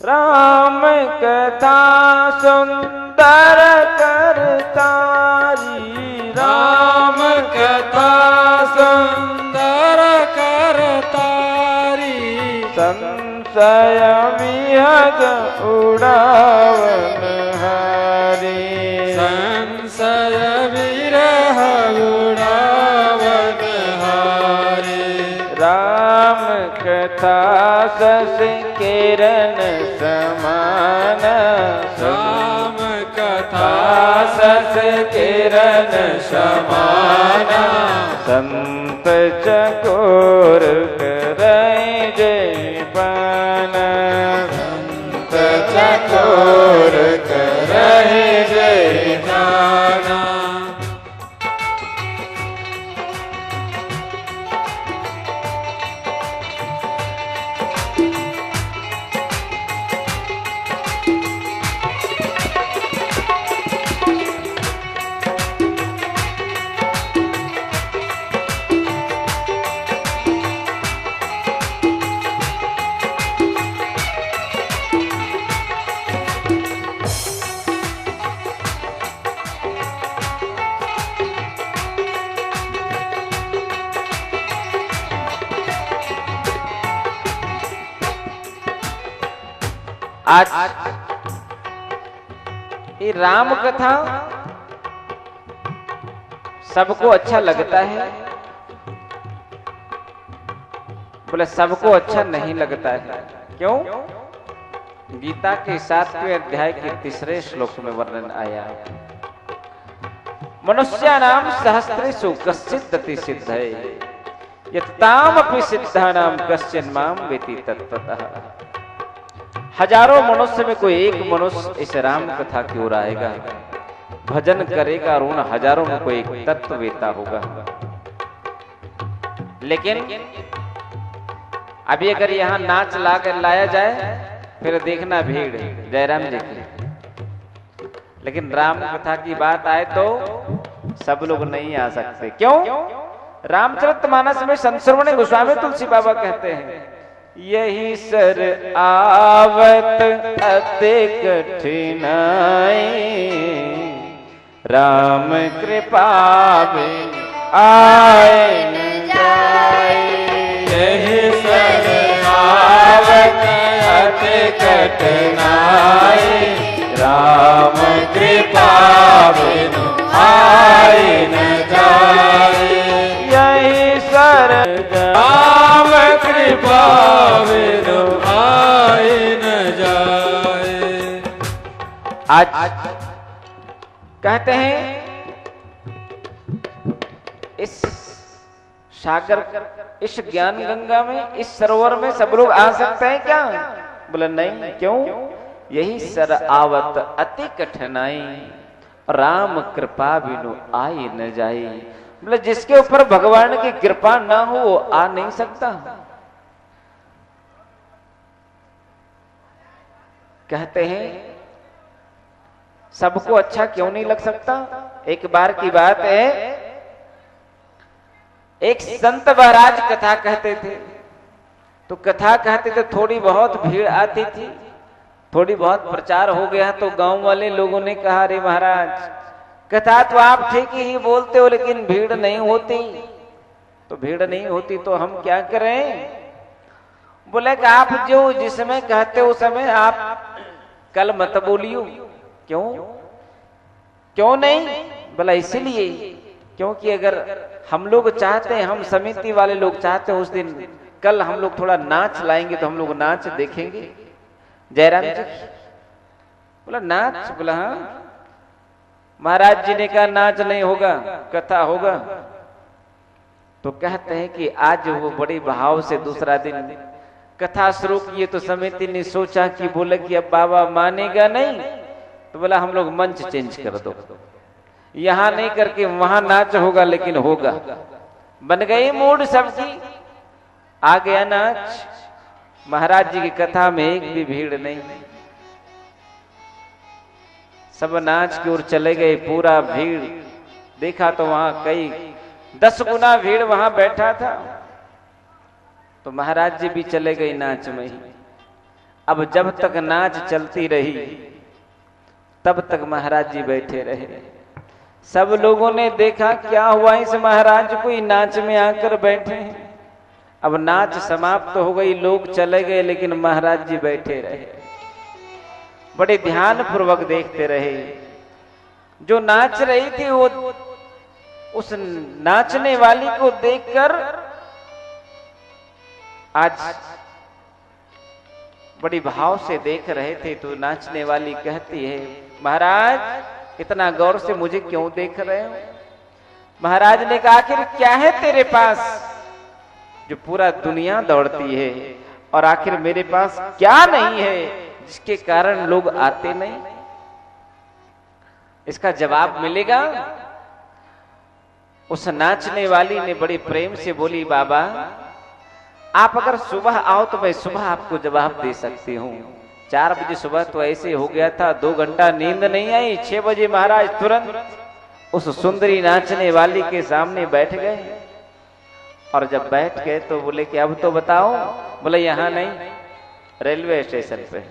राम कथा सुंदर करतारी, राम कथा सुंदर करतारी, संशय विहग उड़ावन हारी, संशय विरह उड़ावन हारी। राम कथा सस किरण समान, राम कथा सस किरण समान, संत चकोर करई जय पान, संत चकोर करई जय जाना। आज ये राम कथा सबको अच्छा लगता है, बोले सबको अच्छा नहीं लगता है। क्यों? गीता के 7वें अध्याय के 3रे श्लोक में वर्णन आया, मनुष्यानाम सहस्रेषु कश्चिदति सिद्धये यत्तामपि सिद्धानाम कश्चिन् माम वेति तत्त्वतः। हजारों मनुष्य में कोई एक मनुष्य इस राम कथा की ओर आएगा, भजन करेगा और उन हजारों में कोई एक तत्ववेता होगा। लेकिन अभी अगर यहाँ नाच ला कर लाया जाए फिर देखना भीड़ जयराम जी की, लेकिन राम कथा की बात आए तो सब लोग नहीं आ सकते। क्यों? रामचरितमानस में संत श्रवण गोस्वामी तुलसी बाबा कहते हैं, यही सर आवत अति कठिनाई, राम कृपा बिन आए न जाए। यही सर आवत अति कठिनाई, राम कृपा बिन आए न जाए। यही सर राम कृपा बिन आए न जाए। आज कहते हैं इस सागर, इस ज्ञान गंगा में, इस सरोवर में सब लोग आ सकते हैं क्या? बोले नहीं। क्यों? यही सर आवत अति कठिनाई, राम कृपा बिनु आई न जाई। बोले जिसके ऊपर भगवान की कृपा ना हो वो आ नहीं सकता। कहते हैं सबको अच्छा क्यों नहीं लग सकता? एक बार की बात है, एक संत महाराज कथा कहते थे, तो कथा कहते थे थोड़ी बहुत भीड़ आती थी, थोड़ी बहुत प्रचार हो गया तो गांव वाले लोगों ने कहा, अरे महाराज कथा तो आप ठीक ही बोलते हो लेकिन भीड़ नहीं होती। तो भीड़ नहीं होती तो हम क्या करें? बोले कि आप जो जिस समय कहते हो उस समय आप कल मत बोलियो। क्यों? क्यों नहीं? बोला इसलिए क्योंकि अगर हम लोग चाहते हैं, हम समिति वाले लोग चाहते हैं उस दिन कल हम लोग थोड़ा नाच लाएंगे तो हम लोग नाच देखेंगे। जयराम जी बोला नाच? बोला हाँ। महाराज जी ने कहा नाच नहीं होगा, कथा होगा। तो कहते हैं कि आज वो बड़े भाव से दूसरा दिन कथा शुरू किए तो समिति ने सोचा कि बोले कि अब बाबा मानेगा नहीं, तो बोला हम लोग मंच चेंज कर दो, यहां नहीं करके वहां नाच होगा लेकिन होगा। बन गई मूड सबकी, आ गया नाच। महाराज जी की कथा में एक भी भीड़ नहीं, सब नाच की ओर चले गए। पूरा भीड़ देखा तो वहां कई 10 गुना भीड़ वहां बैठा था। तो महाराज जी भी चले गए नाच में ही। अब जब तक नाच चलती रही तब तक महाराज जी बैठे रहे। सब लोगों ने देखा क्या हुआ इस महाराज को, नाच में आकर बैठे हैं। अब नाच समाप्त हो गई, लोग चले गए, लेकिन महाराज जी बैठे रहे, बड़े ध्यान पूर्वक देखते रहे। जो नाच रही थी वो उस नाचने वाली को देखकर आज बड़ी भाव से देख रहे थे। तो नाचने वाली कहती है, महाराज इतना गौर से मुझे क्यों देख रहे हो? महाराज ने कहा, आखिर क्या है तेरे पास जो पूरा दुनिया दौड़ती है, और आखिर मेरे पास क्या नहीं है जिसके कारण लोग आते नहीं? इसका जवाब मिलेगा। उस नाचने वाली ने बड़े प्रेम से बोली, बाबा आप अगर सुबह आओ तो मैं सुबह आपको जवाब दे सकती हूँ। 4 बजे सुबह तो ऐसे हो गया था, 2 घंटा नींद नहीं आई। 6 बजे महाराज तुरंत उस सुंदरी नाचने वाली के सामने बैठ गए, और जब बैठ गए तो बोले कि अब तो बताओ। बोले यहाँ नहीं, रेलवे स्टेशन पे।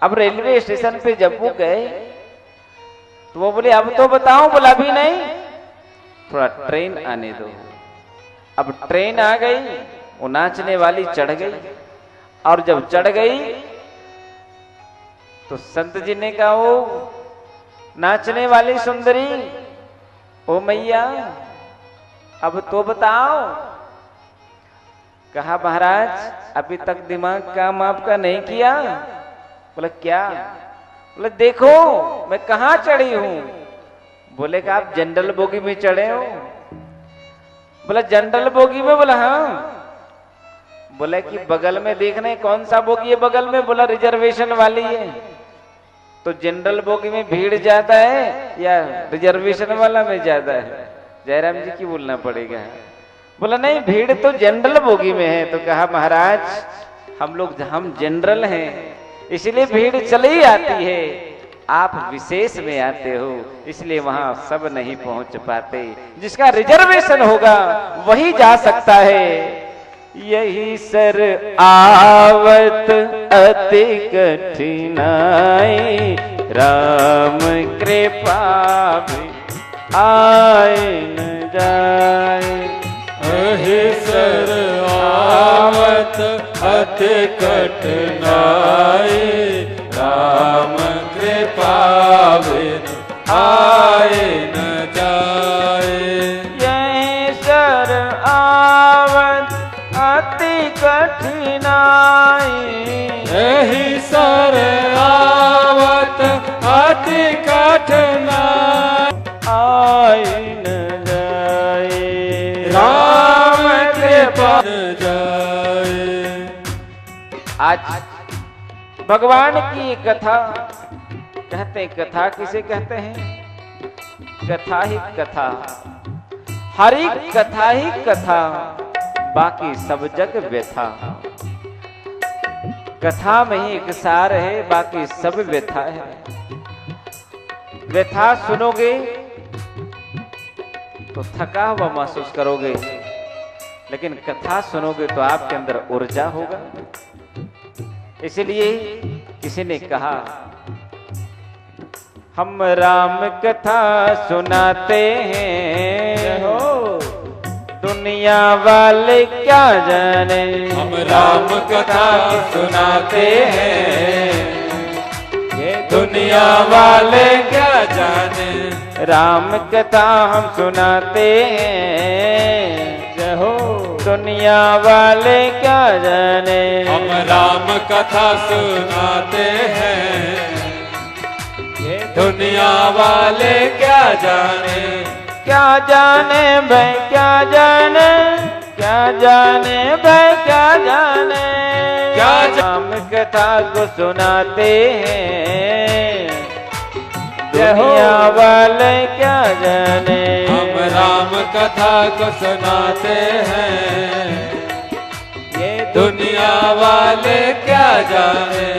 अब रेलवे स्टेशन पे जब वो गए तो वो बोले अब तो बताओ। बोला अभी नहीं, थोड़ा ट्रेन आने दो। अब ट्रेन आ गई, वो नाचने वाली चढ़ गई, और जब चढ़ गई तो संत जी ने कहा, वो नाचने वाली सुंदरी, ओ मैया अब तो बताओ। कहा महाराज अभी तक दिमाग काम आपका नहीं किया। बोले क्या? बोले देखो मैं कहाँ चढ़ी हूं। बोले कि आप जनरल बोगी में चढ़े हो। बोला जनरल बोगी में? बोला हाँ। बोले कि बगल में देखने कौन सा बोगी है बगल में? बोला रिजर्वेशन वाली है। तो जनरल बोगी में भीड़ ज्यादा है या रिजर्वेशन वाला में ज्यादा है? जयराम जी की बोलना पड़ेगा। बोला नहीं, भीड़ तो जनरल बोगी में है। तो कहा महाराज हम जनरल हैं, इसलिए भीड़ चली आती है, आप विशेष में आते हो, इसलिए वहां सब नहीं पहुंच पाते। जिसका रिजर्वेशन होगा वही जा सकता है। यही सर आवत अति कठिनाई, राम कृपा भी आए न जाए। यही सर आवत अति कठिनाई, राम कृपा बिनु आए न जाए। यही सर आवत अति कठिनाई, यही सर आवत अति कठिनाई, आए न जाए। राम कृपा जाए। आज भगवान की ये कथा कहते हैं। कथा किसे कहते हैं? कथा ही कथा, हरि कथा ही कथा, बाकी सब जग व्यथा। कथा में ही एक सार है, बाकी सब व्यथा है। व्यथा सुनोगे तो थका हुआ महसूस करोगे, लेकिन कथा सुनोगे तो आपके अंदर ऊर्जा होगा। इसलिए किसी ने कहा, हम राम कथा सुनाते हैं, हो दुनिया वाले क्या जाने। हम राम कथा सुनाते हैं, ये दुनिया वाले क्या जाने। राम कथा हम सुनाते हैं, जय हो दुनिया वाले क्या जाने। हम राम कथा सुनाते हैं, ये दुनिया वाले क्या जाने। क्या जाने भाई क्या जाने, क्या जाने भाई क्या जाने। क्या राम कथा को सुनाते हैं, दुनिया वाले क्या जाने। हम राम कथा को सुनाते हैं, ये दुनिया वाले क्या जाने।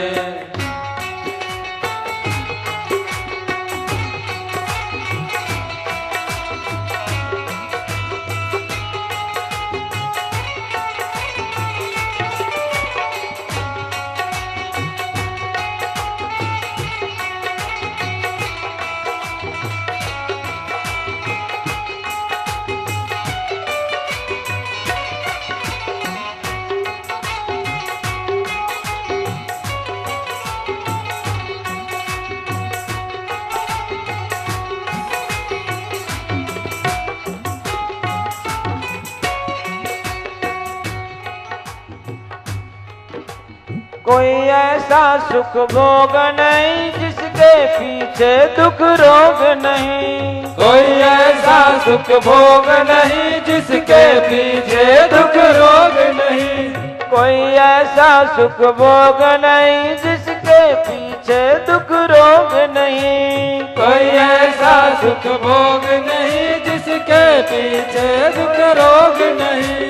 कोई ऐसा सुख भोग नहीं जिसके पीछे दुख रोग नहीं। कोई ऐसा सुख भोग नहीं जिसके पीछे दुख रोग नहीं। कोई ऐसा सुख भोग नहीं जिसके पीछे दुख रोग नहीं। कोई ऐसा सुख भोग नहीं जिसके पीछे दुख रोग नहीं।